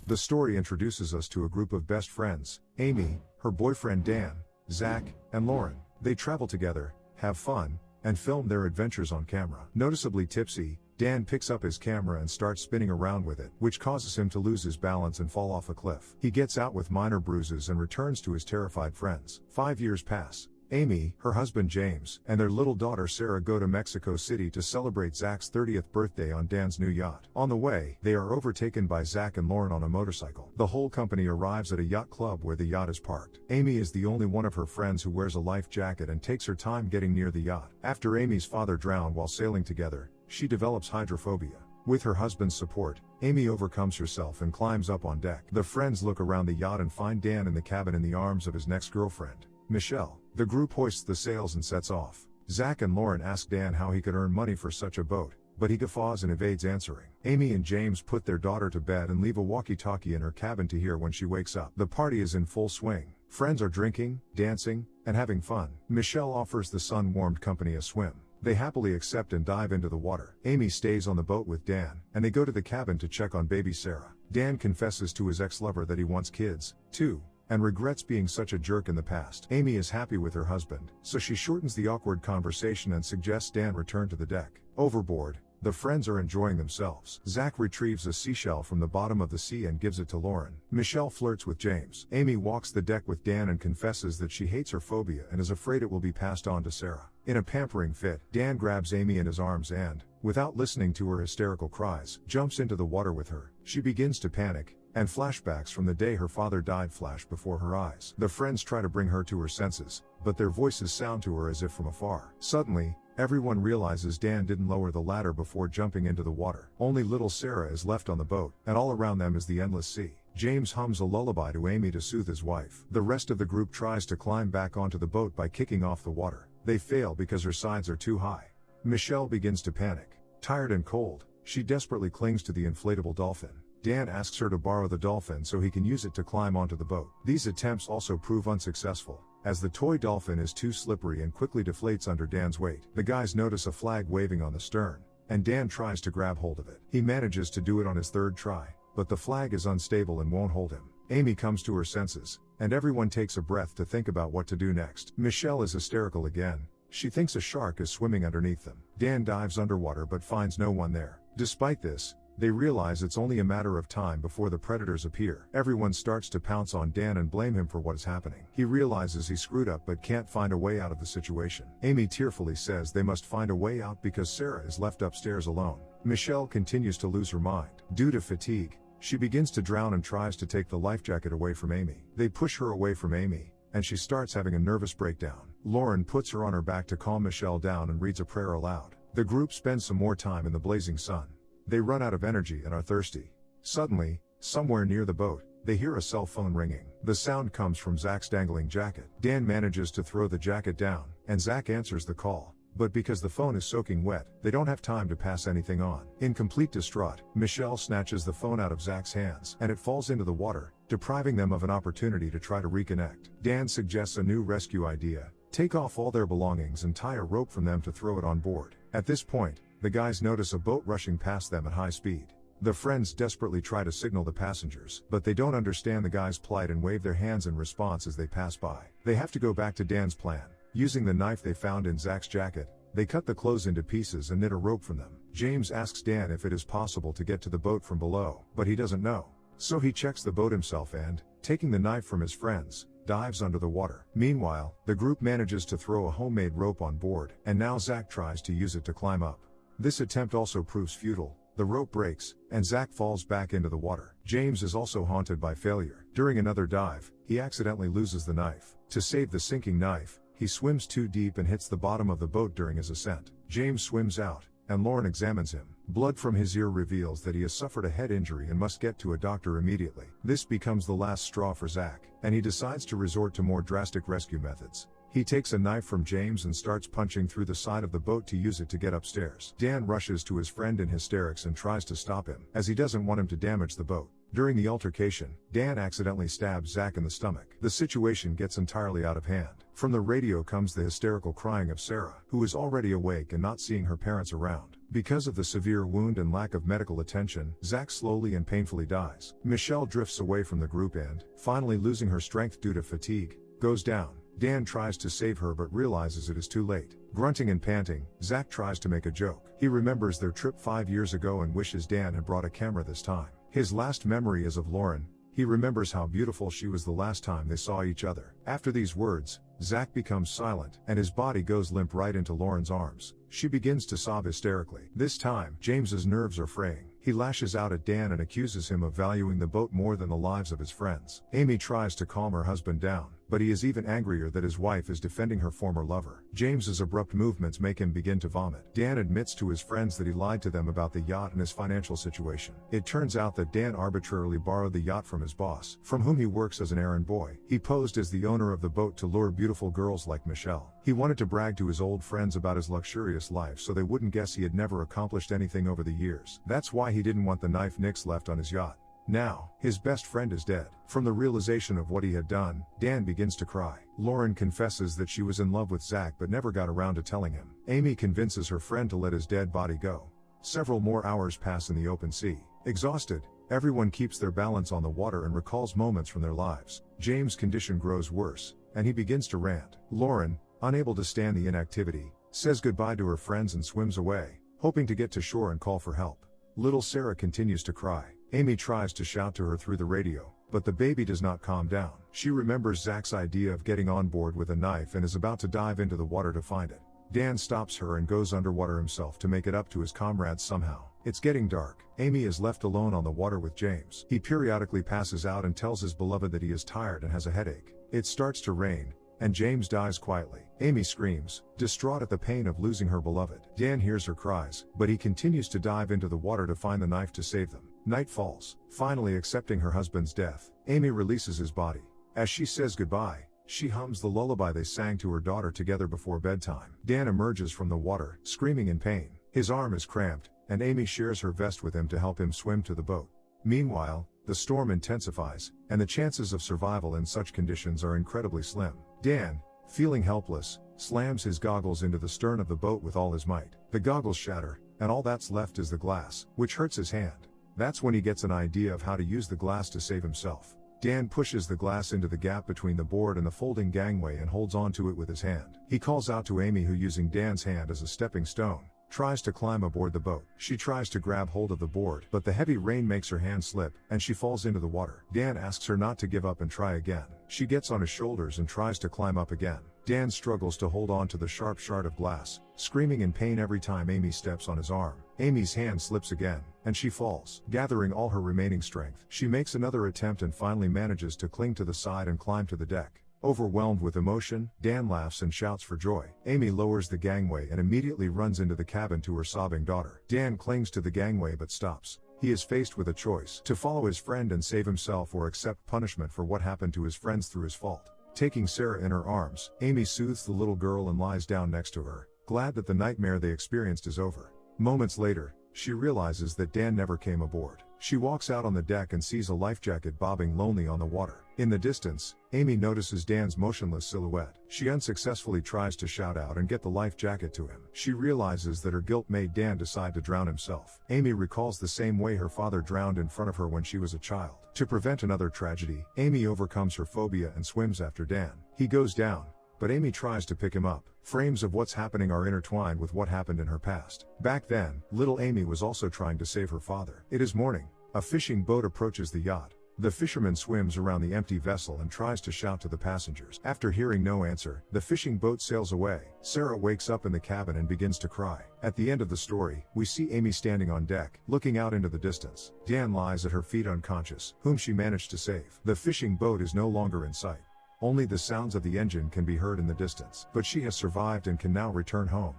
The story introduces us to a group of best friends: Amy, her boyfriend Dan, Zach, and Lauren. They travel together, have fun, and film their adventures on camera. Noticeably tipsy, Dan picks up his camera and starts spinning around with it, which causes him to lose his balance and fall off a cliff. He gets out with minor bruises and returns to his terrified friends. 5 years pass. Amy, her husband James, and their little daughter Sarah go to Mexico City to celebrate Zach's 30th birthday on Dan's new yacht. On the way, they are overtaken by Zach and Lauren on a motorcycle. The whole company arrives at a yacht club where the yacht is parked. Amy is the only one of her friends who wears a life jacket and takes her time getting near the yacht. After Amy's father drowned while sailing together, she develops hydrophobia. With her husband's support, Amy overcomes herself and climbs up on deck. The friends look around the yacht and find Dan in the cabin in the arms of his next girlfriend, Michelle. The group hoists the sails and sets off. Zach and Lauren ask Dan how he could earn money for such a boat, but he guffaws and evades answering. Amy and James put their daughter to bed and leave a walkie-talkie in her cabin to hear when she wakes up. The party is in full swing. Friends are drinking, dancing, and having fun. Michelle offers the sun-warmed company a swim. They happily accept and dive into the water. Amy stays on the boat with Dan, and they go to the cabin to check on baby Sarah. Dan confesses to his ex-lover that he wants kids, too, and regrets being such a jerk in the past. Amy is happy with her husband, so she shortens the awkward conversation and suggests Dan return to the deck. Overboard, the friends are enjoying themselves. Zach retrieves a seashell from the bottom of the sea and gives it to Lauren. Michelle flirts with James. Amy walks the deck with Dan and confesses that she hates her phobia and is afraid it will be passed on to Sarah. In a pampering fit, Dan grabs Amy in his arms and, without listening to her hysterical cries, jumps into the water with her. She begins to panic, and flashbacks from the day her father died flash before her eyes. The friends try to bring her to her senses, but their voices sound to her as if from afar. Suddenly, everyone realizes Dan didn't lower the ladder before jumping into the water. Only little Sarah is left on the boat, and all around them is the endless sea. James hums a lullaby to Amy to soothe his wife. The rest of the group tries to climb back onto the boat by kicking off the water. They fail because her sides are too high. Michelle begins to panic. Tired and cold, she desperately clings to the inflatable dolphin. Dan asks her to borrow the dolphin so he can use it to climb onto the boat. These attempts also prove unsuccessful, as the toy dolphin is too slippery and quickly deflates under Dan's weight. The guys notice a flag waving on the stern, and Dan tries to grab hold of it. He manages to do it on his third try, but the flag is unstable and won't hold him. Amy comes to her senses, and everyone takes a breath to think about what to do next. Michelle is hysterical again. She thinks a shark is swimming underneath them. Dan dives underwater but finds no one there. Despite this, they realize it's only a matter of time before the predators appear. Everyone starts to pounce on Dan and blame him for what is happening. He realizes he screwed up but can't find a way out of the situation. Amy tearfully says they must find a way out because Sarah is left upstairs alone. Michelle continues to lose her mind. Due to fatigue, she begins to drown and tries to take the life jacket away from Amy. They push her away from Amy, and she starts having a nervous breakdown. Lauren puts her on her back to calm Michelle down and reads a prayer aloud. The group spends some more time in the blazing sun. They run out of energy and are thirsty. Suddenly, somewhere near the boat, they hear a cell phone ringing. The sound comes from Zach's dangling jacket. Dan manages to throw the jacket down, and Zach answers the call. But because the phone is soaking wet, they don't have time to pass anything on. In complete distraught, Michelle snatches the phone out of Zach's hands, and it falls into the water, depriving them of an opportunity to try to reconnect. Dan suggests a new rescue idea: take off all their belongings and tie a rope from them to throw it on board. At this point, the guys notice a boat rushing past them at high speed. The friends desperately try to signal the passengers, but they don't understand the guys' plight and wave their hands in response as they pass by. They have to go back to Dan's plan. Using the knife they found in Zach's jacket, they cut the clothes into pieces and knit a rope from them. James asks Dan if it is possible to get to the boat from below, but he doesn't know. So he checks the boat himself and, taking the knife from his friends, dives under the water. Meanwhile, the group manages to throw a homemade rope on board, and now Zach tries to use it to climb up. This attempt also proves futile. The rope breaks, and Zach falls back into the water. James is also haunted by failure. During another dive, he accidentally loses the knife. To save the sinking knife, he swims too deep and hits the bottom of the boat during his ascent. James swims out, and Lauren examines him. Blood from his ear reveals that he has suffered a head injury and must get to a doctor immediately. This becomes the last straw for Zach, and he decides to resort to more drastic rescue methods. He takes a knife from James and starts punching through the side of the boat to use it to get upstairs. Dan rushes to his friend in hysterics and tries to stop him, as he doesn't want him to damage the boat. During the altercation, Dan accidentally stabs Zach in the stomach. The situation gets entirely out of hand. From the radio comes the hysterical crying of Sarah, who is already awake and not seeing her parents around. Because of the severe wound and lack of medical attention, Zach slowly and painfully dies. Michelle drifts away from the group and, finally losing her strength due to fatigue, goes down. Dan tries to save her but realizes it is too late. Grunting and panting, Zach tries to make a joke. He remembers their trip 5 years ago and wishes Dan had brought a camera this time. His last memory is of Lauren. He remembers how beautiful she was the last time they saw each other. After these words, Zach becomes silent, and his body goes limp right into Lauren's arms. She begins to sob hysterically. This time, James's nerves are fraying. He lashes out at Dan and accuses him of valuing the boat more than the lives of his friends. Amy tries to calm her husband down, but he is even angrier that his wife is defending her former lover. James's abrupt movements make him begin to vomit. Dan admits to his friends that he lied to them about the yacht and his financial situation. It turns out that Dan arbitrarily borrowed the yacht from his boss, from whom he works as an errand boy. He posed as the owner of the boat to lure beautiful girls like Michelle. He wanted to brag to his old friends about his luxurious life so they wouldn't guess he had never accomplished anything over the years. That's why he didn't want the knife nicks left on his yacht. Now, his best friend is dead. From the realization of what he had done, Dan begins to cry. Lauren confesses that she was in love with Zach but never got around to telling him. Amy convinces her friend to let his dead body go. Several more hours pass in the open sea. Exhausted, everyone keeps their balance on the water and recalls moments from their lives. James' condition grows worse, and he begins to rant. Lauren, unable to stand the inactivity, says goodbye to her friends and swims away, hoping to get to shore and call for help. Little Sarah continues to cry. Amy tries to shout to her through the radio, but the baby does not calm down. She remembers Zach's idea of getting on board with a knife and is about to dive into the water to find it. Dan stops her and goes underwater himself to make it up to his comrades somehow. It's getting dark. Amy is left alone on the water with James. He periodically passes out and tells his beloved that he is tired and has a headache. It starts to rain, and James dies quietly. Amy screams, distraught at the pain of losing her beloved. Dan hears her cries, but he continues to dive into the water to find the knife to save them. Night falls. Finally accepting her husband's death, Amy releases his body. As she says goodbye, she hums the lullaby they sang to her daughter together before bedtime. Dan emerges from the water, screaming in pain. His arm is cramped, and Amy shares her vest with him to help him swim to the boat. Meanwhile, the storm intensifies, and the chances of survival in such conditions are incredibly slim. Dan, feeling helpless, slams his goggles into the stern of the boat with all his might. The goggles shatter, and all that's left is the glass, which hurts his hand. That's when he gets an idea of how to use the glass to save himself. Dan pushes the glass into the gap between the board and the folding gangway and holds onto it with his hand. He calls out to Amy, who, using Dan's hand as a stepping stone, tries to climb aboard the boat. She tries to grab hold of the board, but the heavy rain makes her hand slip, and she falls into the water. Dan asks her not to give up and try again. She gets on his shoulders and tries to climb up again. Dan struggles to hold on to the sharp shard of glass, screaming in pain every time Amy steps on his arm. Amy's hand slips again, and she falls. Gathering all her remaining strength, she makes another attempt and finally manages to cling to the side and climb to the deck. Overwhelmed with emotion, Dan laughs and shouts for joy. Amy lowers the gangway and immediately runs into the cabin to her sobbing daughter. Dan clings to the gangway but stops. He is faced with a choice: to follow his friend and save himself, or accept punishment for what happened to his friends through his fault. Taking Sarah in her arms, Amy soothes the little girl and lies down next to her, glad that the nightmare they experienced is over. Moments later, she realizes that Dan never came aboard. She walks out on the deck and sees a life jacket bobbing lonely on the water. In the distance, Amy notices Dan's motionless silhouette. She unsuccessfully tries to shout out and get the life jacket to him. She realizes that her guilt made Dan decide to drown himself. Amy recalls the same way her father drowned in front of her when she was a child. To prevent another tragedy, Amy overcomes her phobia and swims after Dan. He goes down, but Amy tries to pick him up. Frames of what's happening are intertwined with what happened in her past. Back then, little Amy was also trying to save her father. It is morning. A fishing boat approaches the yacht. The fisherman swims around the empty vessel and tries to shout to the passengers. After hearing no answer, the fishing boat sails away. Sarah wakes up in the cabin and begins to cry. At the end of the story, we see Amy standing on deck, looking out into the distance. Dan lies at her feet unconscious, whom she managed to save. The fishing boat is no longer in sight. Only the sounds of the engine can be heard in the distance. But she has survived and can now return home.